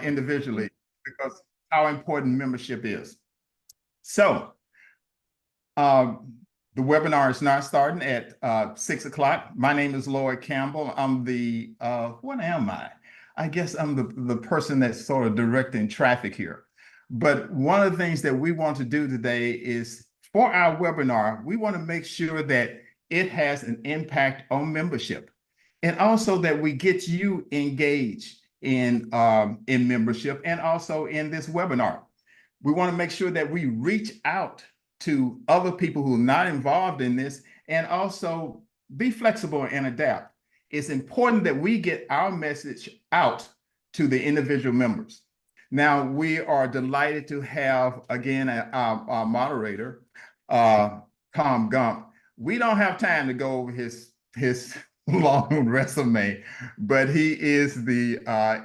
individually because how important membership is. So the webinar is now starting at 6 o'clock. My name is Lloyd Campbell. I'm the, what am I? I guess I'm the person that's sort of directing traffic here. But one of the things that we want to do today is for our webinar, we want to make sure that it has an impact on membership and also that we get you engaged in membership and also in this webinar. We want to make sure that we reach out to other people who are not involved in this and also be flexible and adapt. It's important that we get our message out to the individual members. Now, we are delighted to have, again, our moderator, Tom Gump. We don't have time to go over his long resume, but he is the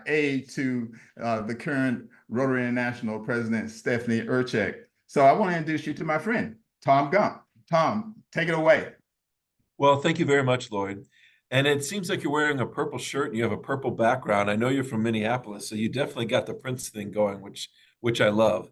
aide to the current Rotary International President, Stephanie Urchek. So I want to introduce you to my friend, Tom Gump. Tom, take it away. Well, thank you very much, Lloyd. And it seems like you're wearing a purple shirt and you have a purple background. I know you're from Minneapolis, so you definitely got the Prince thing going, which I love.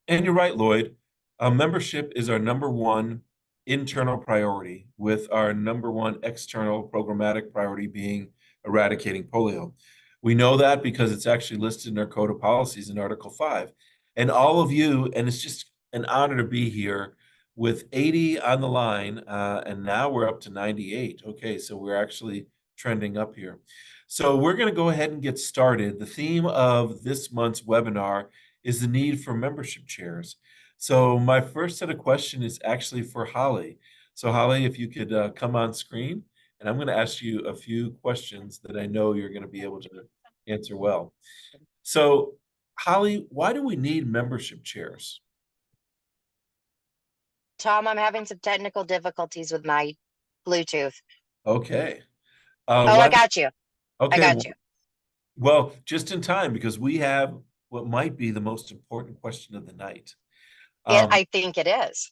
And you're right, Lloyd. Membership is our #1 internal priority, with our #1 external programmatic priority being eradicating polio. We know that because it's actually listed in our Code of Policies in Article 5. And all of you, and it's just an honor to be here with 80 on the line, and now we're up to 98. Okay, so we're actually trending up here. So we're going to go ahead and get started. The theme of this month's webinar is the need for membership chairs. So my first set of questions is actually for Holly. So Holly, if you could come on screen, and I'm going to ask you a few questions that I know you're going to be able to answer well. So Holly, why do we need membership chairs? Tom, I'm having some technical difficulties with my Bluetooth. Okay. I got you. Okay. I got you. Well, just in time, because we have what might be the most important question of the night. I think it is.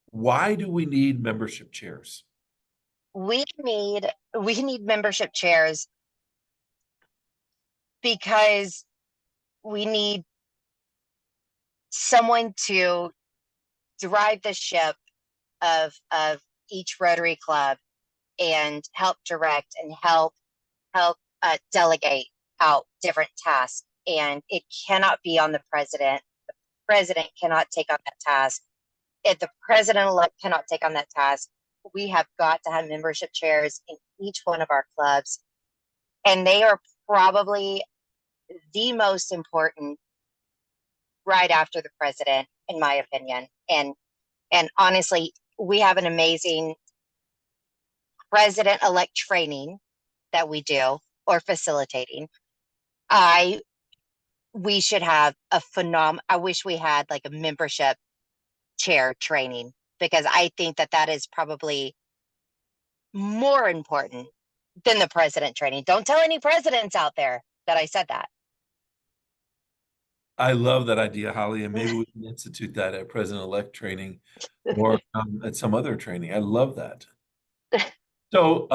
Why do we need membership chairs? We need membership chairs because we need someone to drive the ship of each Rotary Club and help direct and help delegate out different tasks. And it cannot be on the president. The president cannot take on that task. If the president-elect cannot take on that task, we have got to have membership chairs in each one of our clubs. And they are probably the most important right after the president, in my opinion. And honestly, we have an amazing president-elect training that we do, or facilitating. We should have a I wish we had like a membership chair training, because I think that is probably more important than the president training. Don't tell any presidents out there that I said that. I love that idea, Holly, and maybe we can institute that at president-elect training or at some other training. I love that. So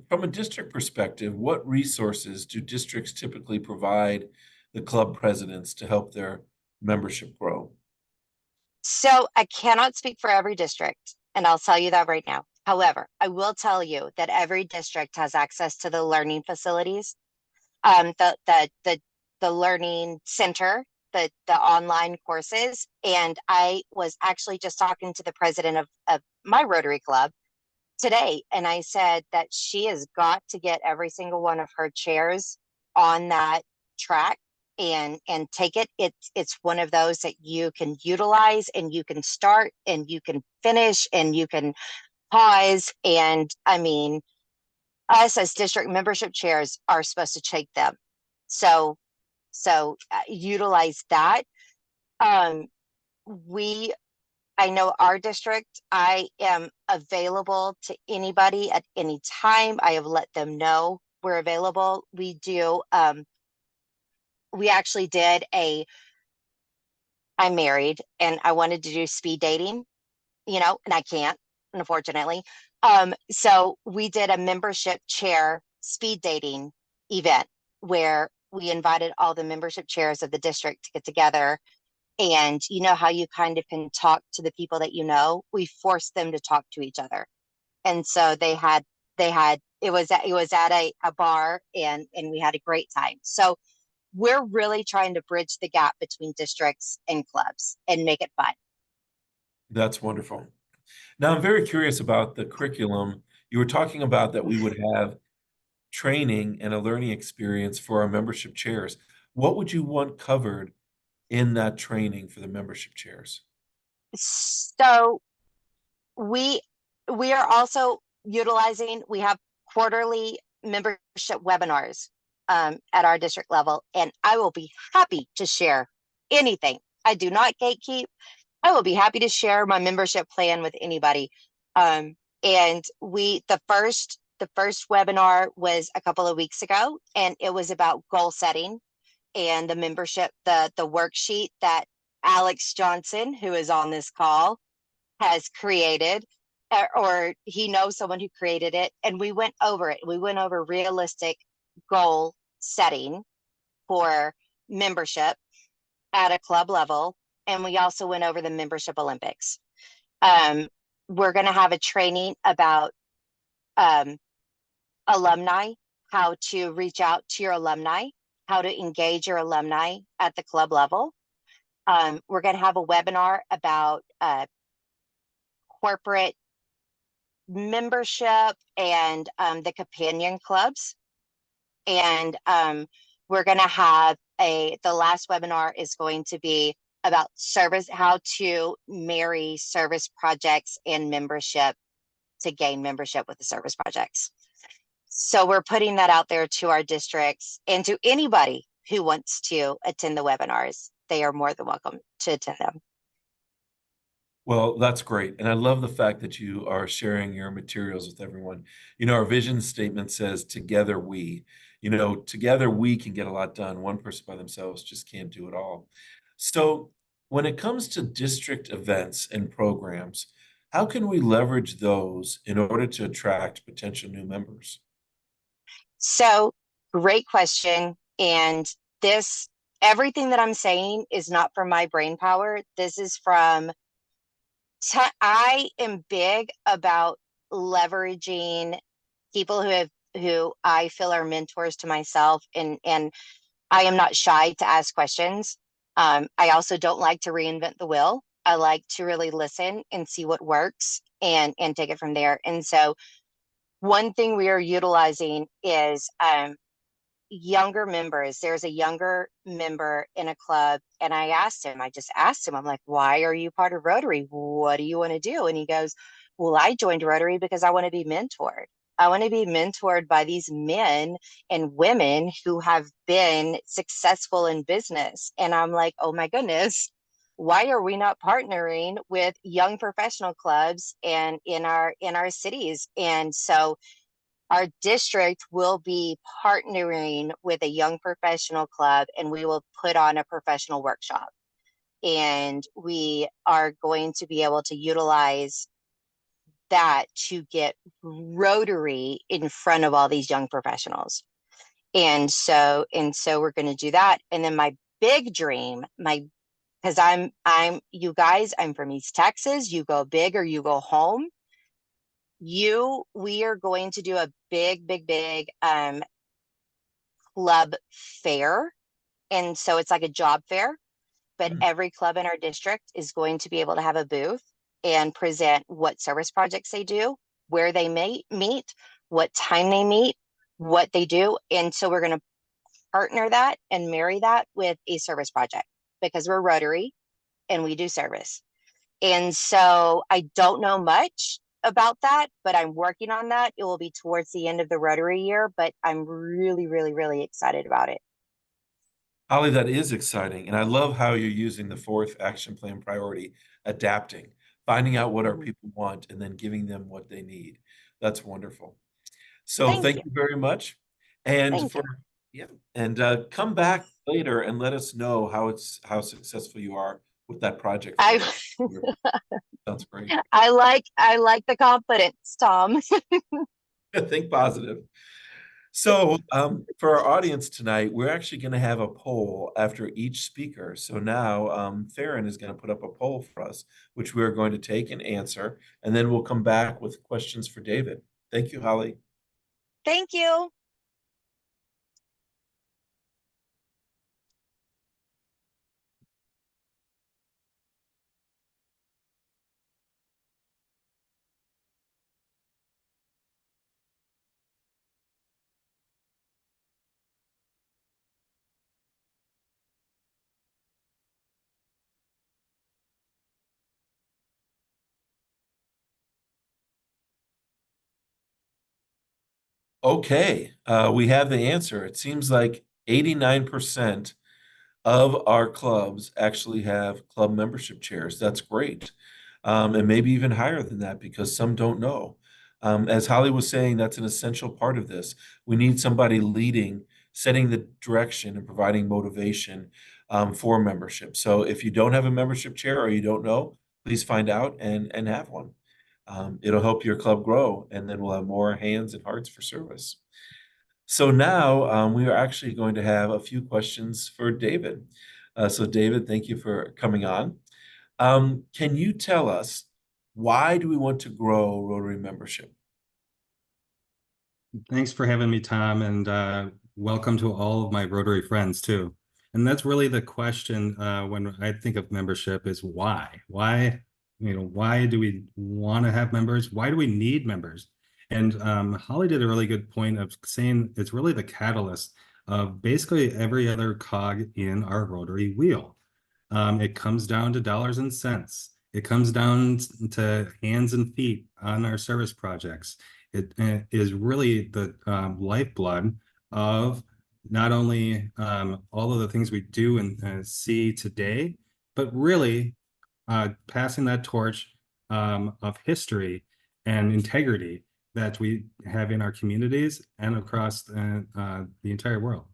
from a district perspective, what resources do districts typically provide the club presidents to help their membership grow? So I cannot speak for every district, and I'll tell you that right now. However, I will tell you that every district has access to the learning facilities, the learning center, the online courses. And I was actually just talking to the president of my Rotary Club today, and I said that she has got to get every single one of her chairs on that track and take it. It's one of those that you can utilize, and you can start and you can finish and you can pause. And I mean, us as district membership chairs are supposed to take them. So utilize that. I know our district, I am available to anybody at any time. I have let them know we're available. We actually did I'm married and I wanted to do speed dating, and I can't, unfortunately. So we did a membership chair speed dating event where we invited all the membership chairs of the district to get together. And you know how you kind of can talk to the people that you know? We forced them to talk to each other. And so it was at a bar, and we had a great time. So we're really trying to bridge the gap between districts and clubs and make it fun. That's wonderful. Now, I'm very curious about the curriculum. You were talking about that we would have training and a learning experience for our membership chairs. What would you want covered in that training for the membership chairs? So we are also utilizing, we have quarterly membership webinars at our district level, and I will be happy to share anything. I do not gatekeep. I will be happy to share my membership plan with anybody. And the first webinar was a couple of weeks ago, and it was about goal setting and the membership, the worksheet that Alex Johnson, who is on this call, has created, or he knows someone who created it. And we went over it. We went over realistic goal setting for membership at a club level. And we also went over the membership Olympics. We're going to have a training about alumni, how to reach out to your alumni, how to engage your alumni at the club level. We're going to have a webinar about corporate membership and the companion clubs. And we're going to have the last webinar is going to be about service, how to marry service projects and membership to gain membership with the service projects. So we're putting that out there to our districts and to anybody who wants to attend the webinars. They are more than welcome to attend them. Well, that's great. And I love the fact that you are sharing your materials with everyone. Our vision statement says, together we. Together we can get a lot done. One person by themselves just can't do it all. So when it comes to district events and programs, how can we leverage those in order to attract potential new members? So great question. And everything that I'm saying is not from my brain power. This is from, I am big about leveraging people who I feel are mentors to myself. And I am not shy to ask questions. I also don't like to reinvent the wheel. I like to really listen and see what works and take it from there. And so one thing we are utilizing is younger members. There's a younger member in a club, and I just asked him, I'm like, why are you part of Rotary? What do you want to do? And he goes, well, I joined Rotary because I want to be mentored. I want to be mentored by these men and women who have been successful in business. And I'm like, oh my goodness, why are we not partnering with young professional clubs and in our cities? And so our district will be partnering with a young professional club, and we will put on a professional workshop. And we are going to be able to utilize that to get Rotary in front of all these young professionals. And so we're going to do that. And then my big dream, because you guys, I'm from East Texas, you go big or you go home. We are going to do a big club fair. And so it's like a job fair, but every club in our district is going to be able to have a booth and present what service projects they do, where they meet, what time they meet, what they do. And so we're going to partner that and marry that with a service project, because we're Rotary and we do service. And so I don't know much about that, but I'm working on that. It will be towards the end of the Rotary year, but I'm really, really, really excited about it. Holly, that is exciting. And I love how you're using the fourth action plan priority, adapting, finding out what our people want, and then giving them what they need. That's wonderful. So thank you very much. And come back later and let us know how successful you are with that project. Sounds great. I like the confidence, Tom. Think positive. So, for our audience tonight, we're actually going to have a poll after each speaker. So now, Farron is going to put up a poll for us, which we are going to take and answer, and then we'll come back with questions for David. Thank you, Holly. Thank you. Okay, we have the answer. It seems like 89% of our clubs actually have club membership chairs. That's great. And maybe even higher than that because some don't know. As Holly was saying, that's an essential part of this. We need somebody leading, setting the direction, and providing motivation for membership. So if you don't have a membership chair or you don't know, please find out and have one. It'll help your club grow, and then we'll have more hands and hearts for service. So now we are actually going to have a few questions for David. So David, thank you for coming on. Can you tell us why do we want to grow Rotary membership? Thanks for having me, Tom, and welcome to all of my Rotary friends too. And that's really the question when I think of membership is why? Why, why do we want to have members? Why do we need members? And Holly did a really good point of saying it's really the catalyst of basically every other cog in our Rotary wheel. It comes down to dollars and cents. It comes down to hands and feet on our service projects. It is really the lifeblood of not only all of the things we do and see today, but really passing that torch of history and integrity that we have in our communities and across the entire world.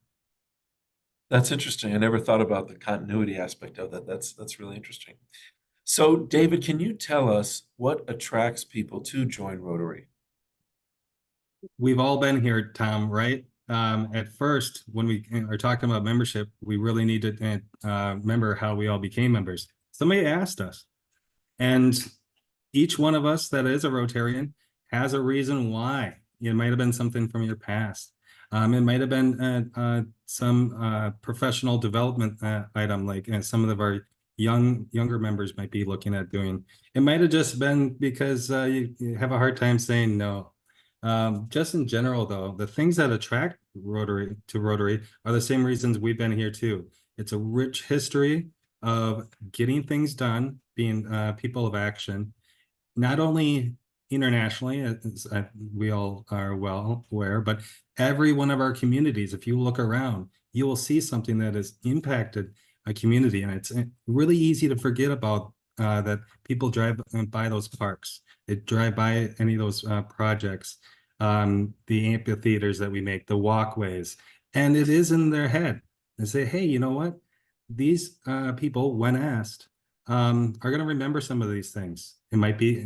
That's interesting. I never thought about the continuity aspect of that. That's really interesting. So, David, can you tell us what attracts people to join Rotary? We've all been here, Tom, right? At first, when we are talking about membership, we really need to remember how we all became members. Somebody asked us, and each one of us that is a Rotarian has a reason why. It might have been something from your past. It might have been some professional development item, like some of our younger members might be looking at doing. It might have just been because you have a hard time saying no. Just in general, though, the things that attract Rotary are the same reasons we've been here too. It's a rich history of getting things done, being people of action, not only internationally, as we all are well aware, but every one of our communities. If you look around, you will see something that has impacted a community, and it's really easy to forget about that. People drive by those parks, they drive by any of those projects, the amphitheaters that we make, the walkways, and it is in their head. They say, hey, you know what? These people, when asked, are going to remember some of these things. It might be,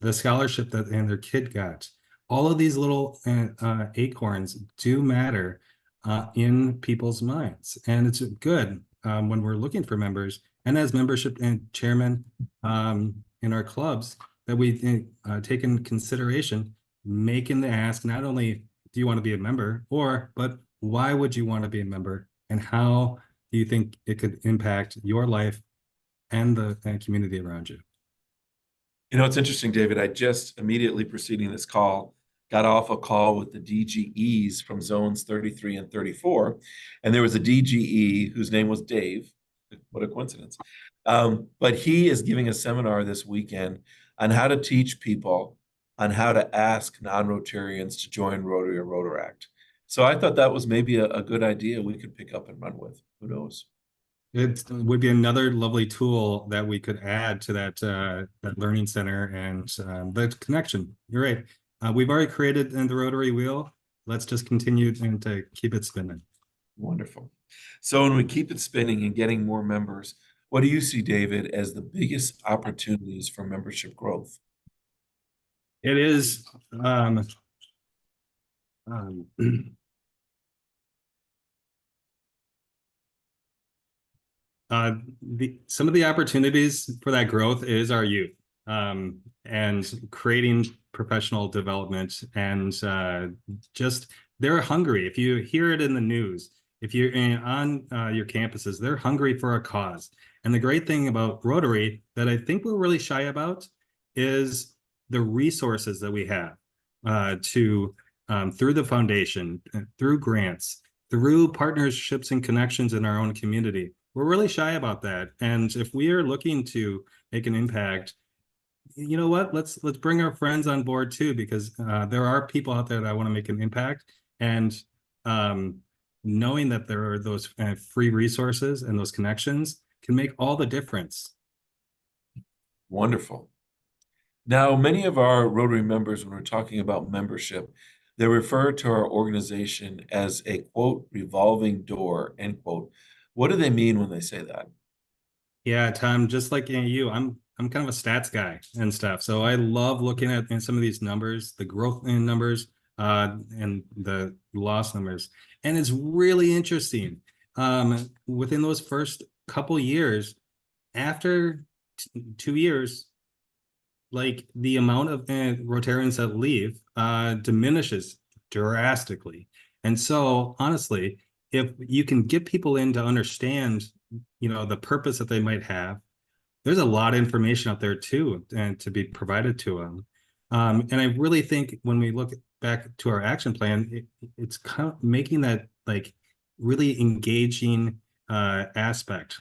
the scholarship that and their kid got. All of these little acorns do matter in people's minds, and it's good when we're looking for members. And as membership and chairman in our clubs, that we take in consideration making the ask, not only do you want to be a member, but why would you want to be a member, and how do you think it could impact your life and the community around you? You know, it's interesting, David. I just immediately preceding this call got off a call with the DGEs from zones 33 and 34. And there was a DGE whose name was Dave. What a coincidence. But he is giving a seminar this weekend on how to teach people on how to ask non-Rotarians to join Rotary or Rotaract. So I thought that was maybe a good idea we could pick up and run with. Who knows? It would be another lovely tool that we could add to that learning center and the connection. You're right. We've already created in the Rotary wheel. Let's just continue to keep it spinning. Wonderful. So when we keep it spinning and getting more members, what do you see, David, as the biggest opportunities for membership growth? It is Um, some of the opportunities for that growth is our youth, and creating professional development, and just they're hungry. If you hear it in the news, if you're on your campuses, they're hungry for a cause. And the great thing about Rotary that I think we're really shy about is the resources that we have to through the foundation, through grants, through partnerships and connections in our own community. We're really shy about that. And if we are looking to make an impact, you know what? Let's bring our friends on board too, because there are people out there that want to make an impact. And knowing that there are those free resources and those connections can make all the difference. Wonderful. Now, many of our Rotary members, when we're talking about membership, they refer to our organization as a quote, revolving door, end quote. What do they mean when they say that? Yeah, Tom, just like you, I'm kind of a stats guy and stuff. So I love looking at in some of these numbers, the growth in numbers, and the loss numbers. And it's really interesting. Within those first couple years, after 2 years, like the amount of Rotarians that leave diminishes drastically. And so honestly, if you can get people in to understand, the purpose that they might have, there's a lot of information out there too, and to be provided to them. And I really think when we look back to our action plan, it's kind of making that like really engaging aspect.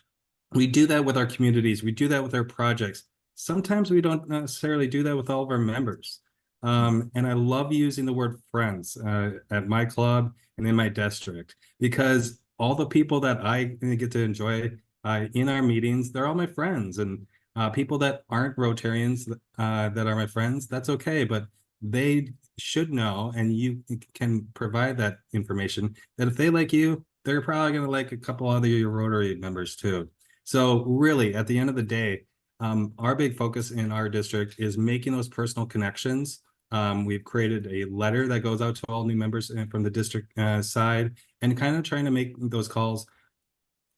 We do that with our communities. We do that with our projects. Sometimes we don't necessarily do that with all of our members. And I love using the word friends at my club and in my district, because all the people that I get to enjoy in our meetings, they're all my friends. And people that aren't Rotarians that are my friends, that's okay. But they should know, and you can provide that information, that if they like you, they're probably going to like a couple other your Rotary members too. So really, at the end of the day, our big focus in our district is making those personal connections. We've created a letter that goes out to all new members from the district side, and kind of trying to make those calls.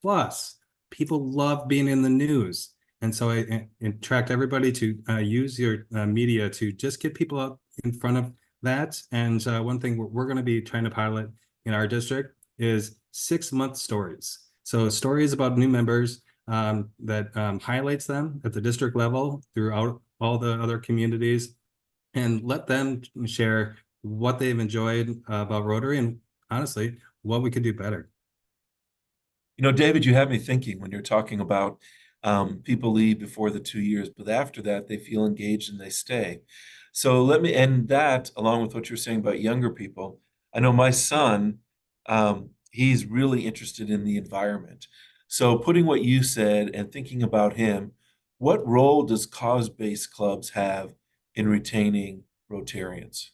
Plus, people love being in the news. And so I attract everybody to use your media to just get people out in front of that. And one thing we're going to be trying to pilot in our district is 6-month stories. So stories about new members that highlights them at the district level throughout all the other communities, and let them share what they've enjoyed about Rotary, and honestly, what we could do better. David, you have me thinking when you're talking about people leave before the 2 years, but after that, they feel engaged and they stay. So let me end that along with what you're saying about younger people. I know my son, he's really interested in the environment. So putting what you said and thinking about him, what role does cause-based clubs have in retaining Rotarians?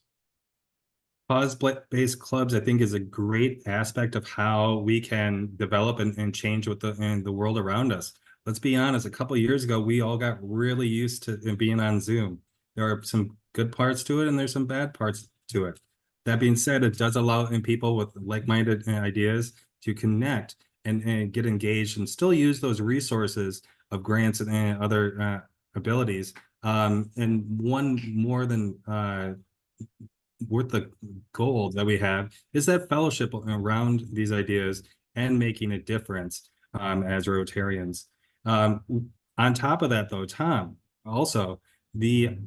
Cause-based clubs, I think, is a great aspect of how we can develop and change with the world around us. Let's be honest, a couple of years ago, we all got really used to being on Zoom. There are some good parts to it, and there's some bad parts to it. That being said, it does allow people with like-minded ideas to connect and get engaged and still use those resources of grants and other abilities. And one more than worth the goal that we have is that fellowship around these ideas and making a difference as Rotarians. On top of that, though, Tom, also the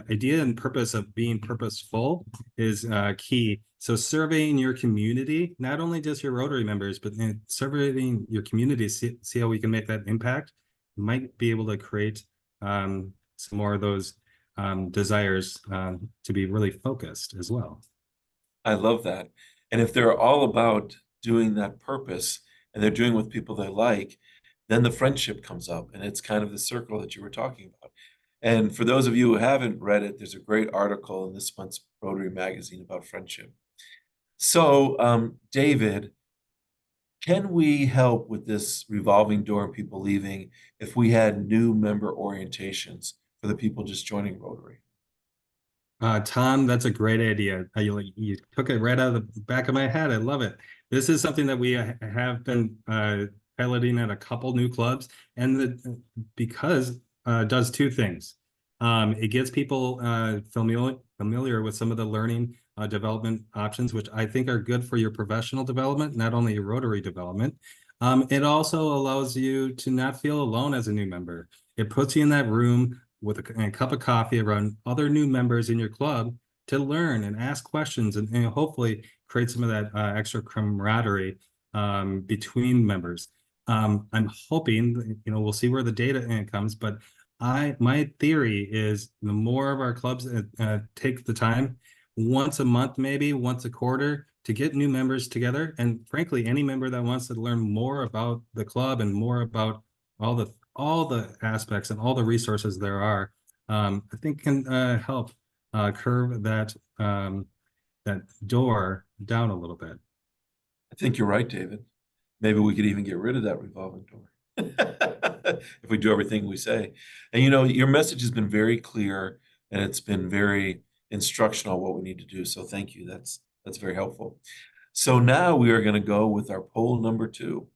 idea and purpose of being purposeful is key. So surveying your community, not only just your Rotary members, but surveying your community, see how we can make that impact, might be able to create some more of those desires to be really focused as well. I love that. And if they're all about doing that purpose and they're doing with people they like, then the friendship comes up, and it's kind of the circle that you were talking about. And for those of you who haven't read it, there's a great article in this month's Rotary magazine about friendship. So, David, can we help with this revolving door and people leaving if we had new member orientations for the people just joining Rotary? Tom, that's a great idea. You took it right out of the back of my head. I love it. This is something that we have been piloting at a couple new clubs, and because it does two things. It gets people familiar with some of the learning development options, which I think are good for your professional development, not only your Rotary development. It also allows you to not feel alone as a new member. It puts you in that room with a cup of coffee around other new members in your club to learn and ask questions and hopefully create some of that extra camaraderie between members. I'm hoping, we'll see where the data comes, but my theory is the more of our clubs take the time, once a month, maybe once a quarter, to get new members together. And frankly, any member that wants to learn more about the club and more about all the aspects and all the resources there are, I think can help curve that door down a little bit. I think you're right, David. Maybe we could even get rid of that revolving door if we do everything we say. And your message has been very clear, and it's been very instructional what we need to do. So thank you. That's very helpful. So now we are going to go with our poll number 2.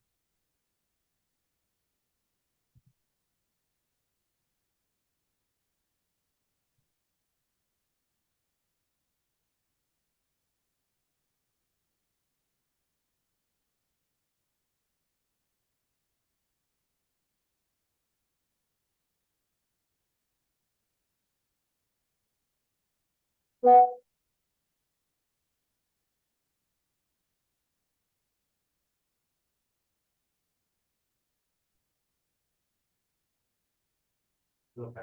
Okay.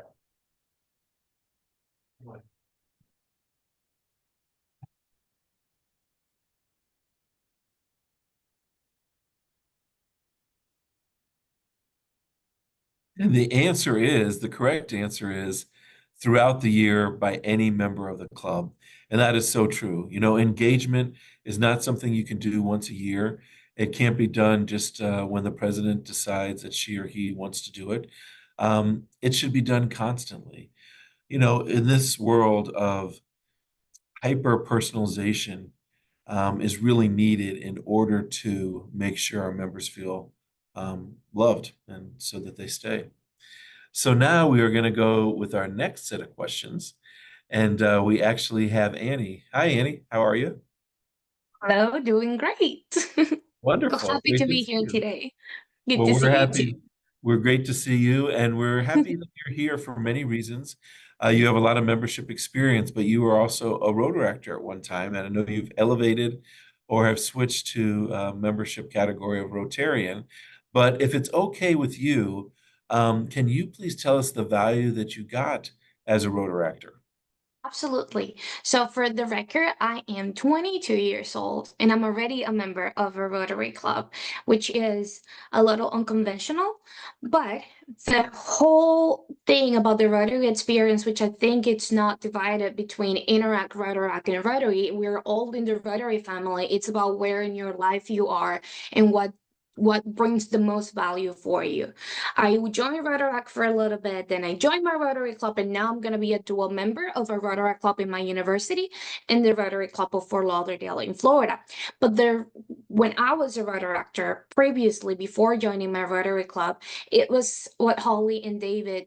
And the correct answer is throughout the year by any member of the club. And that is so true. Engagement is not something you can do once a year. It can't be done just when the president decides that she or he wants to do it. It should be done constantly. In this world of hyper personalization, is really needed in order to make sure our members feel loved and so that they stay. So now we are going to go with our next set of questions. And we actually have Annie. Hi, Annie. How are you? Hello, doing great. So Wonderful. happy Great to to be see here you. today. Good Well, to we're see you too. happy. We're great to see you, and we're happy that you're here for many reasons. You have a lot of membership experience, but you were also a Rotaractor at one time, and I know you've elevated or have switched to membership category of Rotarian. But if it's okay with you, can you please tell us the value that you got as a Rotaractor? Absolutely. So for the record, I am 22 years old and I'm already a member of a Rotary Club, which is a little unconventional, but the whole thing about the Rotary experience, which I think it's not divided between Interact, Rotaract, and Rotary, we're all in the Rotary family. It's about where in your life you are and what brings the most value for you. I joined Rotaract for a little bit, then I joined my Rotary Club, and now I'm going to be a dual member of a Rotary Club in my university and the Rotary Club of Fort Lauderdale in Florida. But when I was a Rotaractor previously, before joining my Rotary Club, it was what Holly and David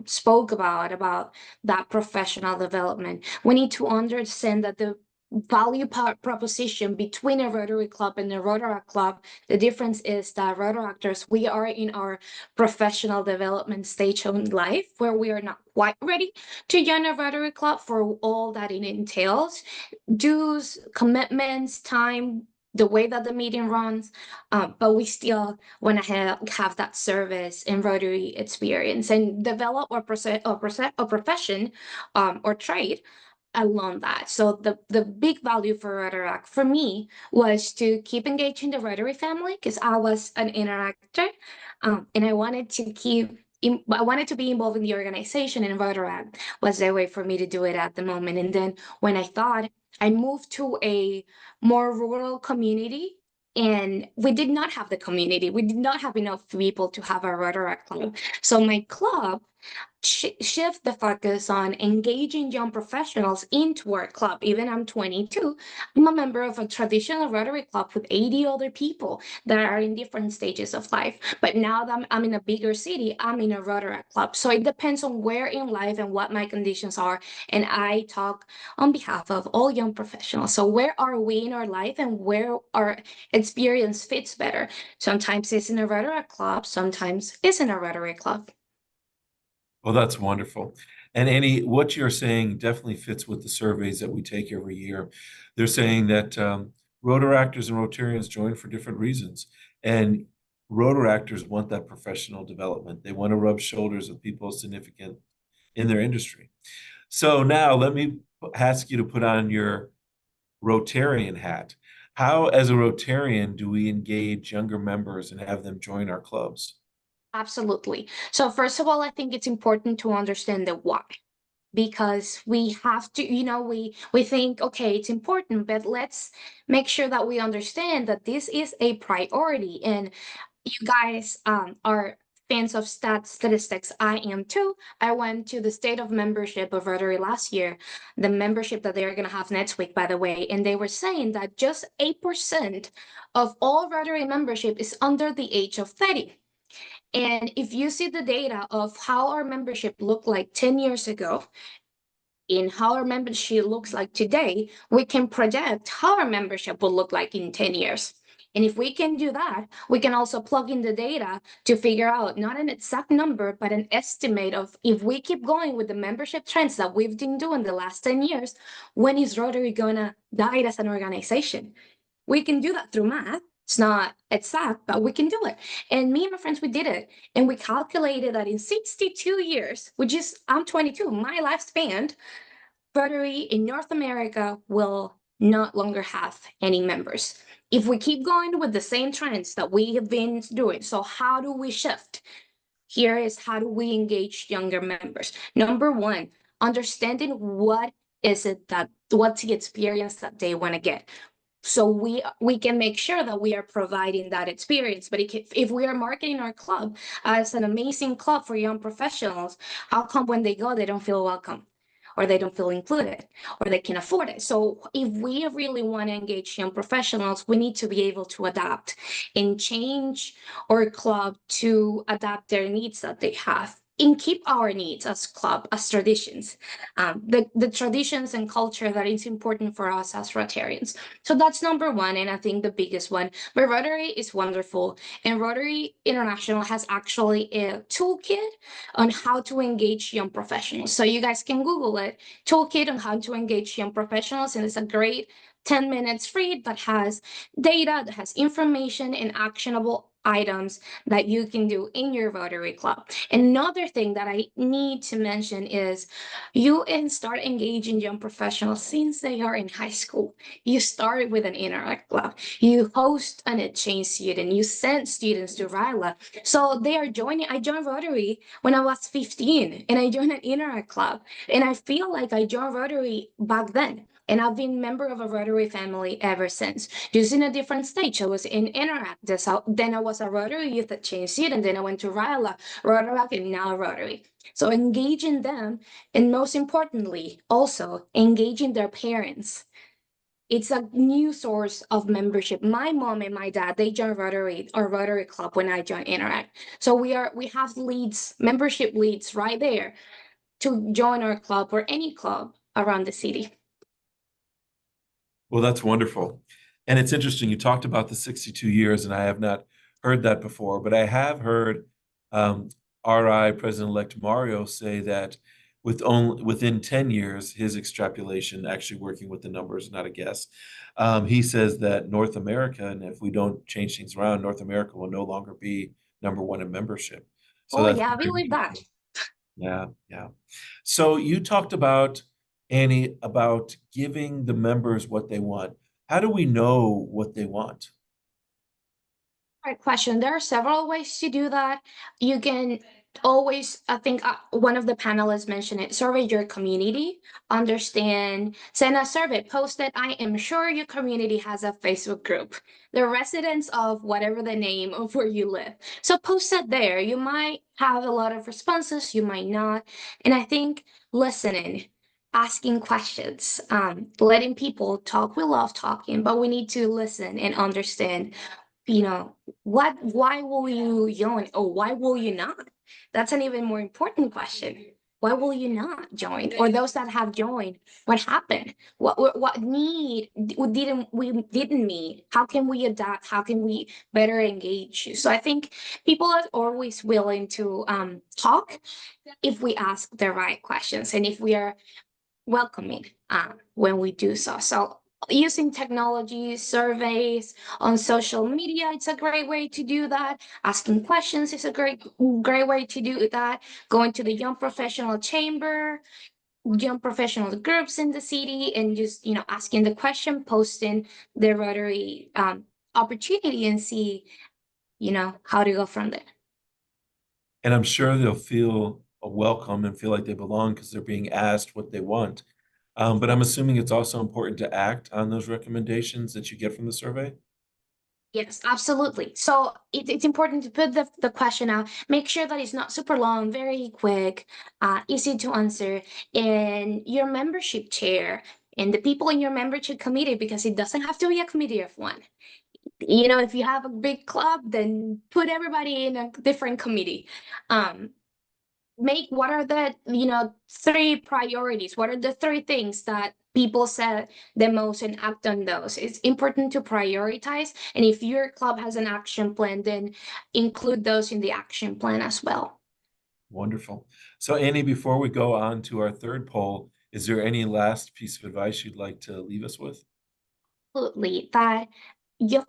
spoke about that professional development. We need to understand that the value proposition between a Rotary Club and a Rotaract Club, the difference is that Rotaractors, we are in our professional development stage of life where we are not quite ready to join a Rotary Club for all that it entails, dues, commitments, time, the way that the meeting runs, but we still want to have that service and Rotary experience and develop a profession or trade along that. So the big value for Rotaract for me was to keep engaging the Rotary family because I was an interactor, and I wanted to I wanted to be involved in the organization, and Rotaract was the way for me to do it at the moment. And then when I moved to a more rural community, and we did not have the community. We did not have enough people to have a Rotaract club. So my club shift the focus on engaging young professionals into our club. Even I'm 22, I'm a member of a traditional Rotary Club with 80 other people that are in different stages of life. But now that I'm in a bigger city, I'm in a Rotary Club. So it depends on where in life and what my conditions are. And I talk on behalf of all young professionals. So where are we in our life and where our experience fits better? Sometimes it's in a Rotary Club, sometimes it's in a Rotary Club. Well, that's wonderful. And Annie, what you're saying definitely fits with the surveys that we take every year. They're saying that Rotaractors and Rotarians join for different reasons. And Rotaractors want that professional development. They want to rub shoulders with people significant in their industry. So now let me ask you to put on your Rotarian hat. How, as a Rotarian, do we engage younger members and have them join our clubs? Absolutely. So first of all, I think it's important to understand the why. Because we have to, we think, okay, it's important, but let's make sure that we understand that this is a priority. And you guys are fans of statistics. I am too. I went to the state of membership of Rotary last year, the membership that they're going to have next week, by the way. And they were saying that just 8% of all Rotary membership is under the age of 30. And if you see the data of how our membership looked like 10 years ago, in how our membership looks like today, we can project how our membership will look like in 10 years. And if we can do that, we can also plug in the data to figure out not an exact number, but an estimate of if we keep going with the membership trends that we've been doing the last 10 years, when is Rotary gonna die as an organization? We can do that through math. It's not exact, but we can do it. And me and my friends, we did it. And we calculated that in 62 years, which is, I'm 22, my lifespan, Rotary in North America will not longer have any members. If we keep going with the same trends that we have been doing, so how do we shift? Here is how do we engage younger members? Number one, understanding what's the experience that they want to get. So we can make sure that we are providing that experience. But if we are marketing our club as an amazing club for young professionals, how come when they go, they don't feel welcome, or they don't feel included, or they can afford it? So if we really want to engage young professionals, we need to be able to adapt and change our club to adapt their needs that they have, and keep our needs as club, as traditions, the traditions and culture that is important for us as Rotarians. So that's number one, and I think the biggest one. But Rotary is wonderful, and Rotary International has actually a toolkit on how to engage young professionals. So you guys can Google it, toolkit on how to engage young professionals, and it's a great 10 minutes free that has data, that has information and actionable items that you can do in your Rotary Club. Another thing that I need to mention is you can start engaging young professionals since they are in high school. You start with an Interact Club. You host an exchange student. You send students to RILA. So they are joining. I joined Rotary when I was 15, and I joined an Interact Club. And I feel like I joined Rotary back then. And I've been a member of a Rotary family ever since, just in a different stage. I was in Interact, then I was a Rotary Youth Exchange student, then I went to RILA, Rotary, and now Rotary. So engaging them, and most importantly, also engaging their parents. It's a new source of membership. My mom and my dad, they joined Rotary or Rotary Club when I joined Interact. So we have leads, membership leads right there to join our club or any club around the city. Well, that's wonderful. And it's interesting, you talked about the 62 years, and I have not heard that before, but I have heard RI President-elect Mario say that within 10 years, his extrapolation, actually working with the numbers, not a guess, he says that North America, and if we don't change things around, North America will no longer be #1 in membership. So that's I very believe that. interesting. Yeah. So you talked about, Annie, about giving the members what they want. How do we know what they want? Great question. There are several ways to do that. You can always, I think one of the panelists mentioned it, survey your community, understand, send a survey, post it. I am sure your community has a Facebook group, the residents of whatever the name of where you live. So post it there. You might have a lot of responses, you might not. And I think listening, asking questions, letting people talk. We love talking, but we need to listen and understand, why will you join or why will you not? That's an even more important question. Why will you not join? Or those that have joined, what happened? What need we didn't meet? How can we adapt? How can we better engage? So I think people are always willing to talk if we ask the right questions and if we are welcoming when we do so. So using technology, surveys on social media, it's a great way to do that. Asking questions is a great way to do that. Going to the young professional chamber, young professional groups in the city, and just asking the question, posting the Rotary opportunity, and see how to go from there. And I'm sure they'll feel welcome and feel like they belong because they're being asked what they want. But I'm assuming it's also important to act on those recommendations that you get from the survey. Yes, absolutely. So it's important to put the question out, make sure that it's not super long, very quick, easy to answer, and your membership chair and the people in your membership committee, because it doesn't have to be a committee of one. If you have a big club, then put everybody in a different committee. What are the 3 priorities? What are the 3 things that people said the most and act on those? It's important to prioritize, and if your club has an action plan, then include those in the action plan as well. Wonderful. So Annie, before we go on to our third poll, is there any last piece of advice you'd like to leave us with? Absolutely, that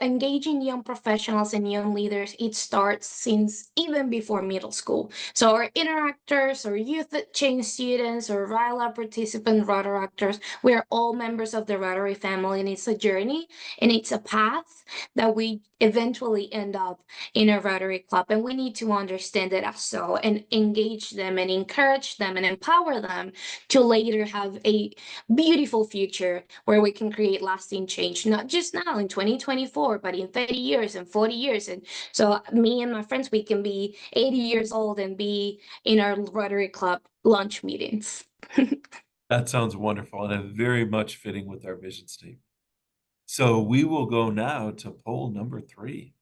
engaging young professionals and young leaders, it starts since even before middle school. So our interactors or youth exchange students or RILA participant Rotaractors, we're all members of the Rotary family, and it's a journey and it's a path that we eventually end up in a Rotary club, and we need to understand it as so and engage them and encourage them and empower them to later have a beautiful future where we can create lasting change, not just now in 2024, but in 30 years and 40 years. And so me and my friends, we can be 80 years old and be in our Rotary Club lunch meetings. That sounds wonderful and very much fitting with our vision statement. So we will go now to poll number 3.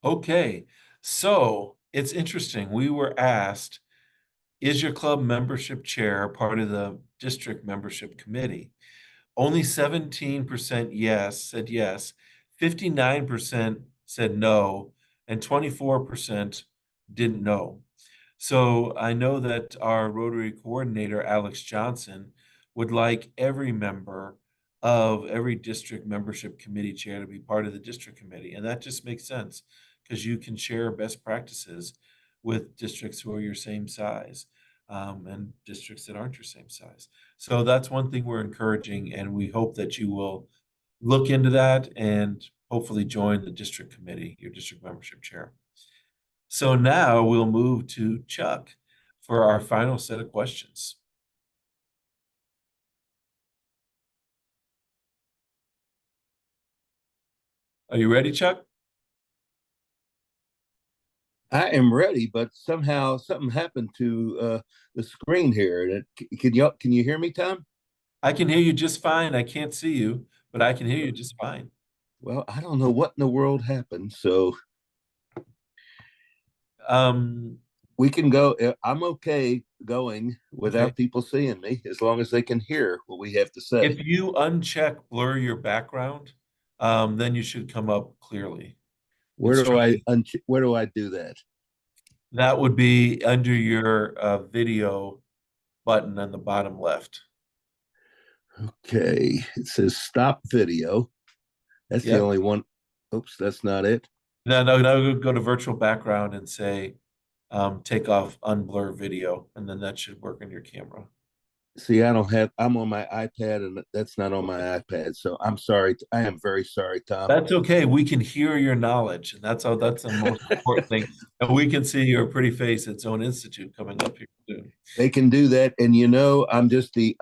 Okay, so it's interesting. We were asked, is your club membership chair part of the district membership committee? Only 17% said yes, 59% said no, and 24% didn't know. So I know that our Rotary coordinator, Alex Johnson, would like every member of every district membership committee chair to be part of the district committee. And that just makes sense because you can share best practices with districts who are your same size and districts that aren't your same size. So that's one thing we're encouraging, and we hope that you will look into that and hopefully join the district committee, your district membership chair. So now we'll move to Chuck for our final set of questions. Are you ready, Chuck? I am ready, but somehow something happened to the screen here. Can you hear me, Tom? I can hear you just fine. I can't see you, but I can hear you just fine. Well, I don't know what in the world happened. So We can go. I'm okay going Okay. without people seeing me as long as they can hear what we have to say. If you uncheck blur your background, then you should come up clearly. Where do I Instructions. where do I do that? That would be under your video button on the bottom left. Okay, it says stop video. That's the Yep. only one. Oops, that's not it. No, go to virtual background and say take off unblur video, and then that should work on your camera. See, I don't have. I'm on my iPad, and that's not on my iPad. So I'm sorry. I am very sorry, Tom. That's okay. We can hear your knowledge, and that's the most important thing. And we can see your pretty face at Zone Institute coming up here soon. They can do that, and you know, I'm just the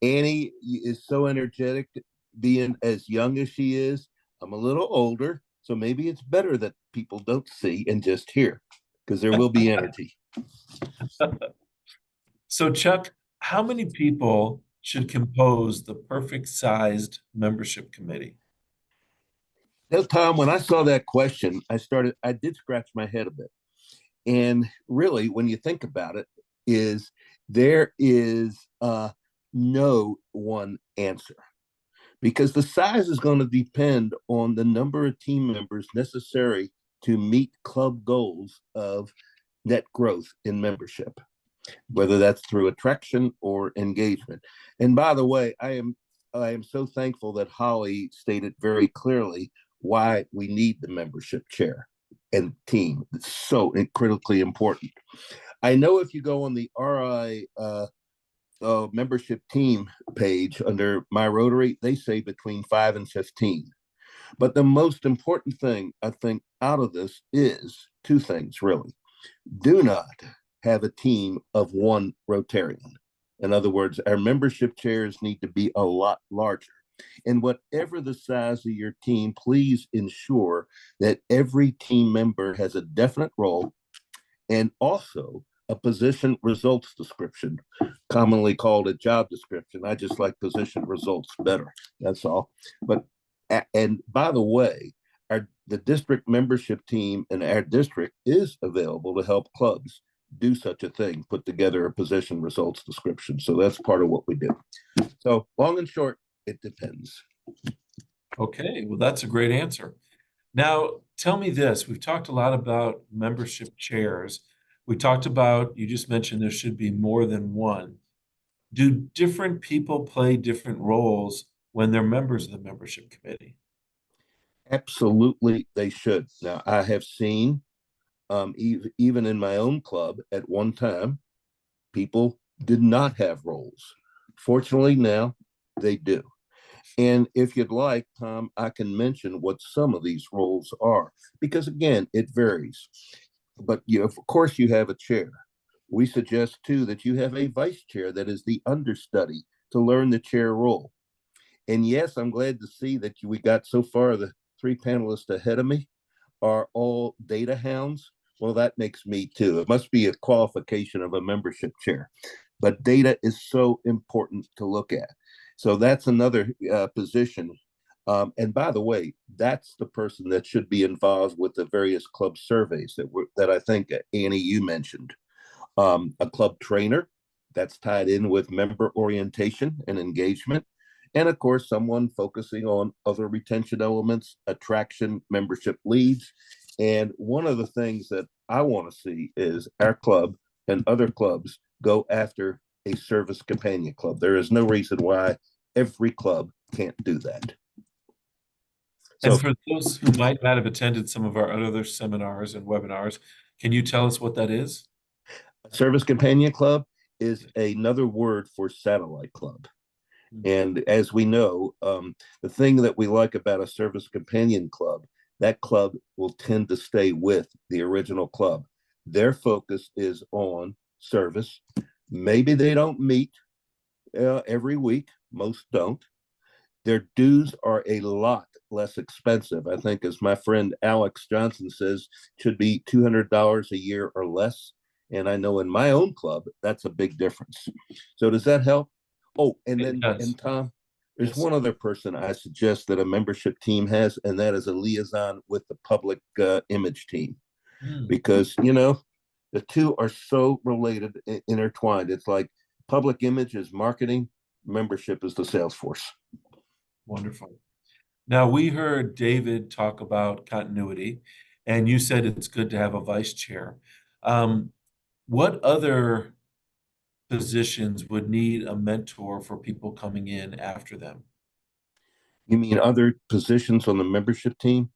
Annie is so energetic, being as young as she is. I'm a little older, so maybe it's better that people don't see and just hear, because there will be energy. So, Chuck, how many people should compose the perfect sized membership committee? Now, Tom, when I saw that question, I did scratch my head a bit. And really, when you think about it, there is no one answer, because the size is going to depend on the number of team members necessary to meet club goals of net growth in membership, whether that's through attraction or engagement. And by the way, I am so thankful that Holly stated very clearly why we need the membership chair and team. It's so critically important. I know if you go on the RI membership team page under My Rotary, they say between 5 and 15. But the most important thing I think out of this is two things, really. Do not have a team of one Rotarian. In other words, our membership chairs need to be a lot larger. And whatever the size of your team, please ensure that every team member has a definite role and also a position results description, commonly called a job description. I just like position results better. That's all. But and by the way, the district membership team in our district is available to help clubs do such a thing, put together a position results description. So that's part of what we do. So long and short, it depends. Okay, well, that's a great answer. Now, tell me this. We've talked a lot about membership chairs. We talked about, you just mentioned there should be more than one. Do different people play different roles when they're members of the membership committee? Absolutely, they should. Now, I have seen, even in my own club at one time, people did not have roles. Fortunately, now they do. And if you'd like, Tom, I can mention what some of these roles are, because again, it varies. But of course, you have a chair. We suggest too that you have a vice chair that is the understudy to learn the chair role. And yes, I'm glad to see that we got so far. The three panelists ahead of me are all data hounds. Well, that makes me too. It must be a qualification of a membership chair. But data is so important to look at. So that's another position. And by the way, that's the person that should be involved with the various club surveys that I think, Annie, you mentioned. A club trainer that's tied in with member orientation and engagement. And of course, someone focusing on other retention elements, attraction, membership leads. And one of the things that I want to see is our club and other clubs go after a service companion club. There is no reason why every club can't do that. And for those who might not have attended some of our other seminars and webinars, can you tell us what that is? A service companion club is another word for satellite club. And as we know, the thing that we like about a service companion club, that club will tend to stay with the original club. Their focus is on service. Maybe they don't meet every week. Most don't. Their dues are a lot less expensive. I think, as my friend Alex Johnson says, should be $200 a year or less. And I know in my own club, that's a big difference. So does that help? Oh, and then, and Tom, there's one other person I suggest that a membership team has, and that is a liaison with the public image team. Mm. because, you know, the two are so related, intertwined. It's like public image is marketing, membership is the sales force. Wonderful. Now, we heard David talk about continuity, and you said it's good to have a vice chair. What other positions would need a mentor for people coming in after them? You mean other positions on the membership team?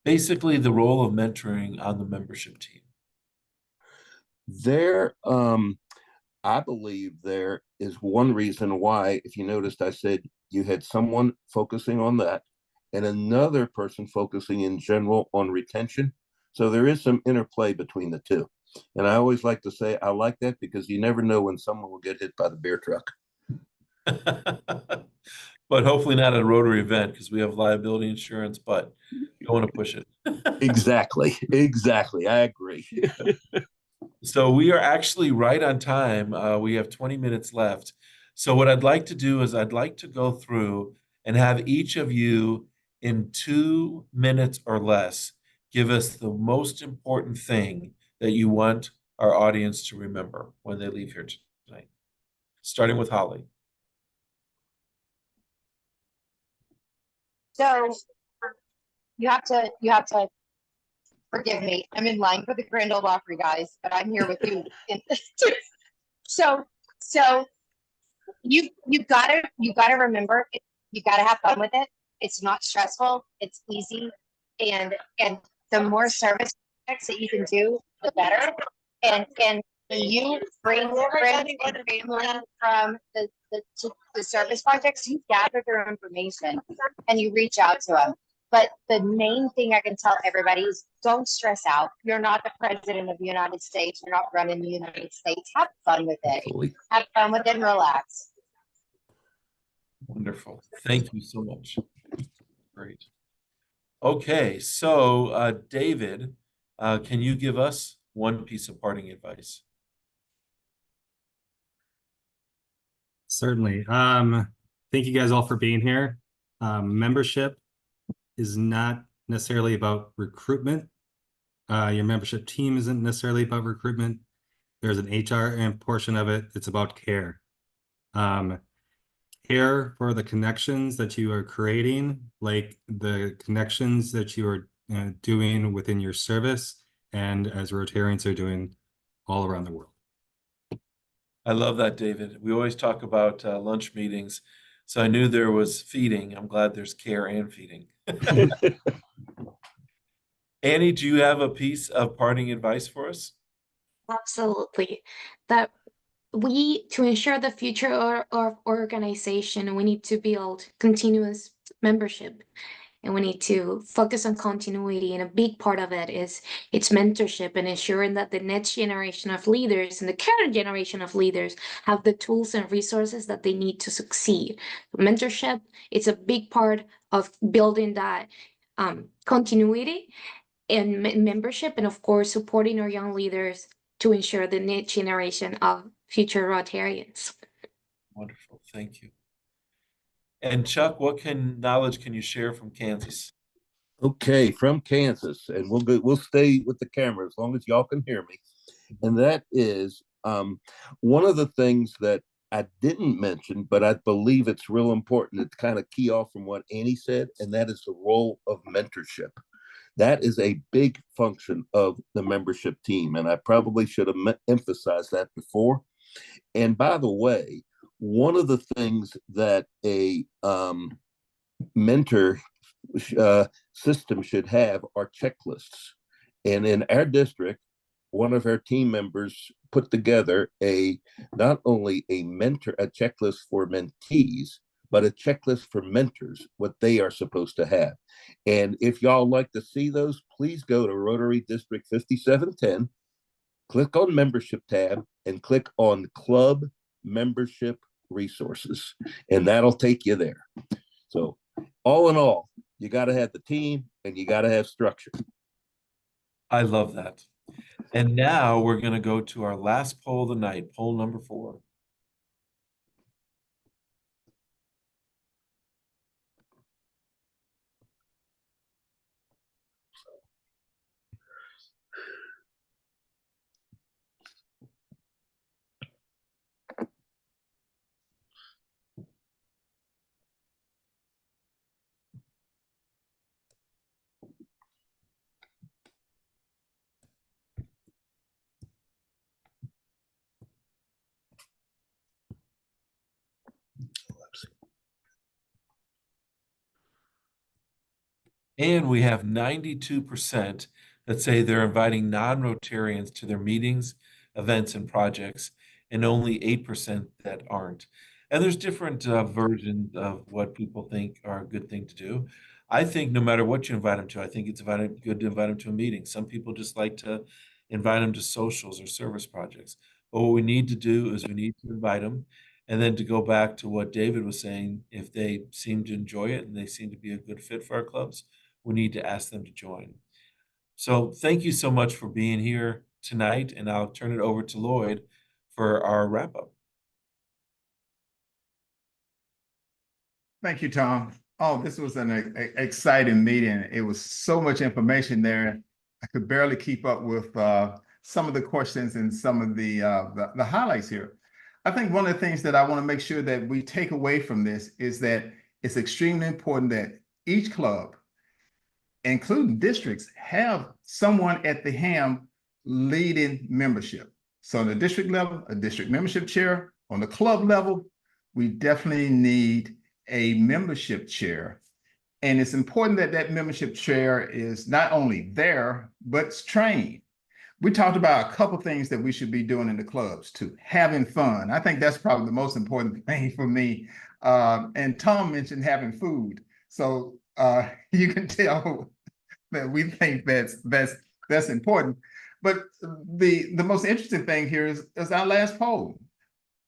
Basically, the role of mentoring on the membership team. There, I believe there is one reason why, if you noticed, I said you had someone focusing on that and another person focusing in general on retention. So there is some interplay between the two. And I always like to say I like that because you never know when someone will get hit by the beer truck. But hopefully not at a Rotary event because we have liability insurance, but don't want to push it. Exactly. Exactly. I agree. So we are actually right on time. We have 20 minutes left. So what I'd like to do is I'd like to go through and have each of you in 2 minutes or less give us the most important thing that you want our audience to remember when they leave here tonight. Starting with Holly. So you have to forgive me. I'm in line for the Grand Ole Opry, guys, but I'm here with you. So you gotta remember you gotta have fun with it. It's not stressful, it's easy, and the more service projects that you can do, the better. And when you bring friends and family from the service projects, you gather their information and you reach out to them. But the main thing I can tell everybody is don't stress out. You're not the president of the United States. You're not running the United States. Have fun with it. Absolutely. Have fun with it and relax. Wonderful. Thank you so much. Great. Okay, so David, can you give us one piece of parting advice? Certainly. Thank you guys all for being here. Membership is not necessarily about recruitment. Your membership team isn't necessarily about recruitment. There's an HR portion of it. It's about care. Care for the connections that you are creating, like the connections that you are doing within your service and as Rotarians are doing all around the world. I love that, David. We always talk about lunch meetings. So I knew there was feeding. I'm glad there's care and feeding. Annie, do you have a piece of parting advice for us? Absolutely. That to ensure the future of our organization, we need to build continuous membership and we need to focus on continuity. And a big part of it is its mentorship and ensuring that the next generation of leaders and the current generation of leaders have the tools and resources that they need to succeed. Mentorship, it's a big part of building that continuity and membership, and of course, supporting our young leaders to ensure the next generation of future Rotarians. Wonderful. Thank you. And Chuck, what knowledge can you share from Kansas? Okay, from Kansas, and we'll stay with the camera as long as y'all can hear me. And that is one of the things that I didn't mention, but I believe it's real important. It's kind of key off from what Annie said, and that is the role of mentorship. That is a big function of the membership team, and I probably should have emphasized that before. And by the way, one of the things that a mentor system should have are checklists. And in our district, one of our team members put together not only a checklist for mentees, but a checklist for mentors, what they are supposed to have. And if y'all like to see those, please go to Rotary District 5710, click on membership tab and click on club membership resources, and that'll take you there. So all in all, you got to have the team and you got to have structure. I love that. And now we're going to go to our last poll of the night, poll number 4. And we have 92% that say they're inviting non-Rotarians to their meetings, events, and projects, and only 8% that aren't. And there's different versions of what people think are a good thing to do. I think no matter what you invite them to, I think it's good to invite them to a meeting. Some people just like to invite them to socials or service projects. But what we need to do is we need to invite them. And then to go back to what David was saying, if they seem to enjoy it and they seem to be a good fit for our clubs, we need to ask them to join. So thank you so much for being here tonight, and I'll turn it over to Lloyd for our wrap up. Thank you, Tom. Oh, this was an exciting meeting. It was so much information there. I could barely keep up with some of the questions and some of the highlights here. I think one of the things that I want to make sure that we take away from this is that it's extremely important that each club, including districts, have someone at the helm leading membership. So on the district level, a district membership chair. On the club level, we definitely need a membership chair. And it's important that that membership chair is not only there, but it's trained. We talked about a couple of things that we should be doing in the clubs too. Having fun. I think that's probably the most important thing for me. And Tom mentioned having food. So you can tell that we think that's important. But the most interesting thing here is our last poll.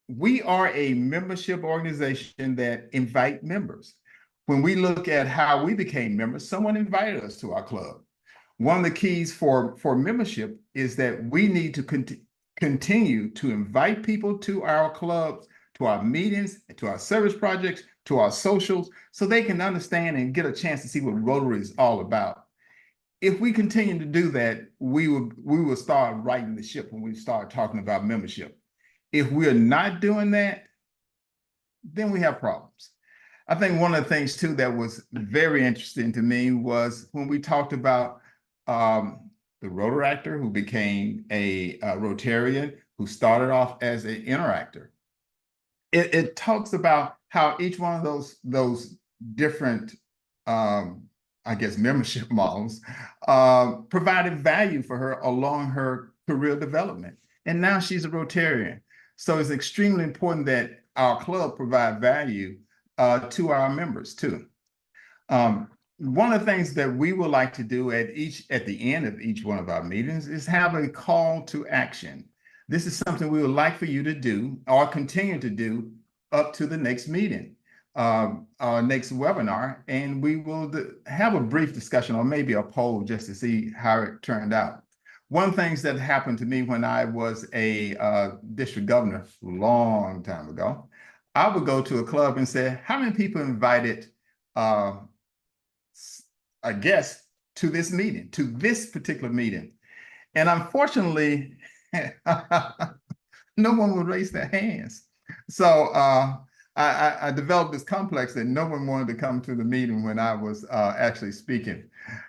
We are a membership organization that invite members. When we look at how we became members, someone invited us to our club. One of the keys for membership is that we need to continue to invite people to our clubs, to our meetings, to our service projects, to our socials, so they can understand and get a chance to see what Rotary is all about. If we continue to do that, we will start righting the ship when we start talking about membership. If we're not doing that, then we have problems. I think one of the things too that was very interesting to me was when we talked about the Rotaractor who became a Rotarian, who started off as an interactor. It talks about how each one of those different, I guess, membership models provided value for her along her career development. And now she's a Rotarian. So it's extremely important that our club provide value to our members too. One of the things that we would like to do at the end of each one of our meetings is have a call to action. This is something we would like for you to do or continue to do up to the next meeting, our next webinar, and we will have a brief discussion or maybe a poll just to see how it turned out. One of the things that happened to me when I was a district governor a long time ago, I would go to a club and say, how many people invited a guest to this meeting, to this particular meeting? And unfortunately, no one would raise their hands. So I developed this complex that no one wanted to come to the meeting when I was actually speaking.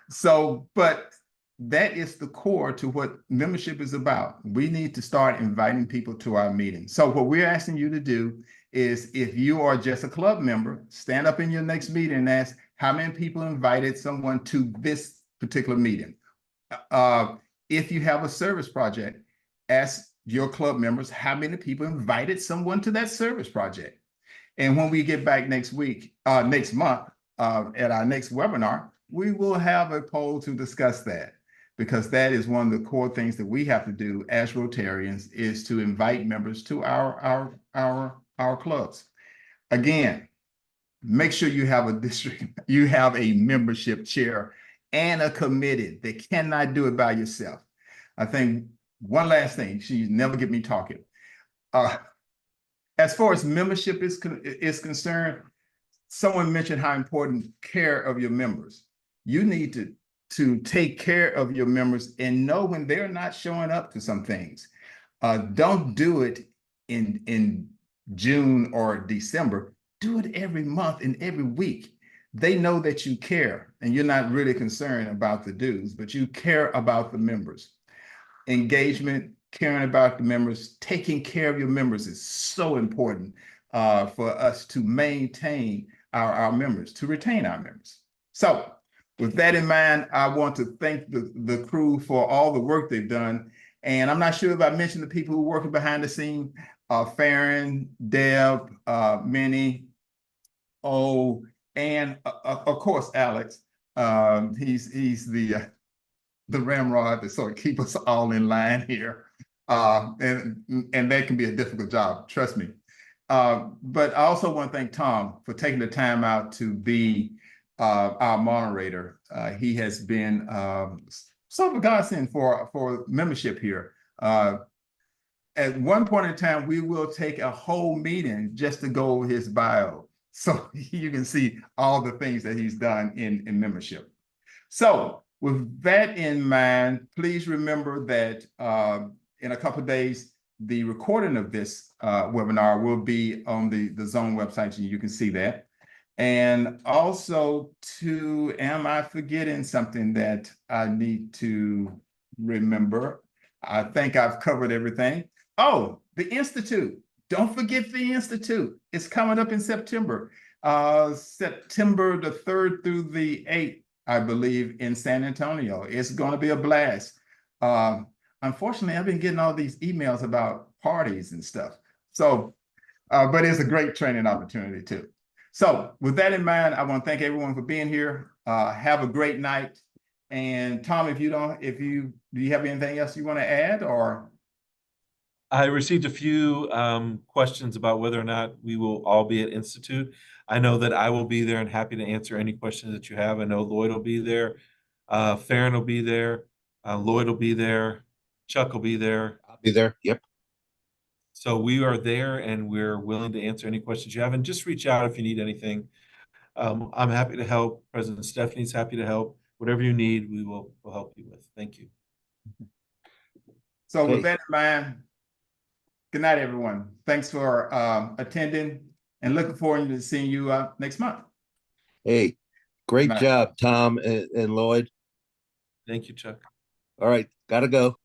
So, but that is the core to what membership is about. We need to start inviting people to our meetings. So what we're asking you to do is, if you are just a club member, stand up in your next meeting and ask how many people invited someone to this particular meeting. If you have a service project, ask your club members how many people invited someone to that service project. And when we get back next month, at our next webinar, we will have a poll to discuss that, because that is one of the core things that we have to do as Rotarians, is to invite members to our clubs. Again, make sure you have a membership chair and a committee. They cannot do it by yourself. I think one last thing, she never get me talking. As far as membership is concerned, someone mentioned how important care of your members. You need to take care of your members and know when they're not showing up to some things. Don't do it in June or December. Do it every month and every week. They know that you care and you're not really concerned about the dues, but you care about the members. Engagement, caring about the members, taking care of your members is so important for us to maintain our members, to retain our members. So with that in mind, I want to thank the crew for all the work they've done. And I'm not sure if I mentioned the people who are working behind the scene, Farron, Deb, Minnie, and of course, Alex. He's the ramrod that sort of keep us all in line here. And that can be a difficult job, trust me. But I also want to thank Tom for taking the time out to be our moderator. He has been sort of a godsend for membership here. At one point in time, we will take a whole meeting just to go over his bio, so you can see all the things that he's done in membership. So with that in mind, please remember that in a couple of days, the recording of this webinar will be on the Zone website, and you can see that. And also, am I forgetting something that I need to remember? I think I've covered everything. Oh, the Institute. Don't forget the Institute. It's coming up in September. September the 3rd through the 8th, I believe, in San Antonio. It's going to be a blast. Unfortunately, I've been getting all these emails about parties and stuff. So, but it's a great training opportunity too. So with that in mind, I want to thank everyone for being here. Have a great night. And Tom, do you have anything else you want to add, or? I received a few questions about whether or not we will all be at Institute. I know that I will be there and happy to answer any questions that you have. I know Lloyd will be there. Farron will be there. Lloyd will be there. Chuck will be there. I'll be there. Yep. So we are there and we're willing to answer any questions you have, and just reach out if you need anything. I'm happy to help. President Stephanie's happy to help. Whatever you need, we'll help you with. Thank you. So with that in mind, good night, everyone. Thanks for attending, and looking forward to seeing you next month. Hey, great job, Tom and Lloyd. Thank you, Chuck. All right, gotta go.